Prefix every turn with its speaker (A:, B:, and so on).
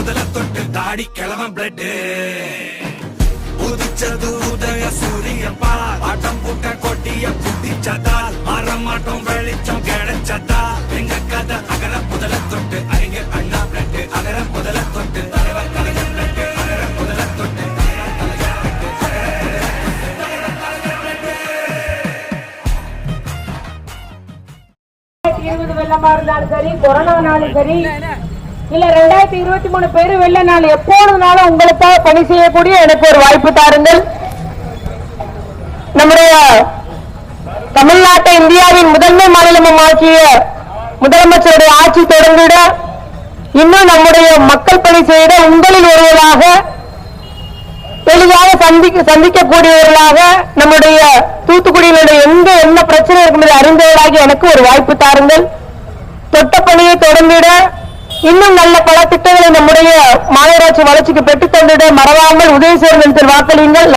A: முதல தொட்டு தாடி கிளம்ப பிளட் உதிச்சது உதய சூரியப்பா ஆட்டம் போட்ட கொட்டிய குட்டிச்சதால் மாறமாட்டம் வெளிச்சம் கிடைச்சதா எங்க கதை அகர முதல தொட்டு அறிஞர் அண்ணா பிளட் அகர முதல தொட்டு தலைவர் கலைஞர் பிளட் அகர முதல தொட்டு
B: வெள்ளமா இருந்தாலும் சரி, கொரோனானாலும் சரி, இல்ல 2023 பேரு வெள்ள நாள் எப்போதுனாலும் உங்களுக்காக பணி செய்யக்கூடிய எனக்கு ஒரு வாய்ப்பு தாருங்கள். நம்முடைய தமிழ்நாட்டை இந்தியாவின் முதன்மை மாநிலமும் ஆக்கிய முதலமைச்சருடைய ஆட்சி தொடர்ந்திட இன்னும் நம்முடைய மக்கள் பணி செய்த உங்களில் ஒருவராக எளிதாக சந்திக்கக்கூடியவர்களாக நம்முடைய தூத்துக்குடியினுடைய என்ன பிரச்சனை இருக்கும் அறிந்தவர்களாக எனக்கு ஒரு வாய்ப்பு தாருங்கள். தொட்ட பணியை தொடர்ந்திட இன்னும் நல்ல பல திட்டங்களை நம்முடைய மாநகராட்சி வளர்ச்சிக்கு பெற்றுத் தந்திட மறவாமல் உதவி செய்வதில் வாக்களியுங்கள்.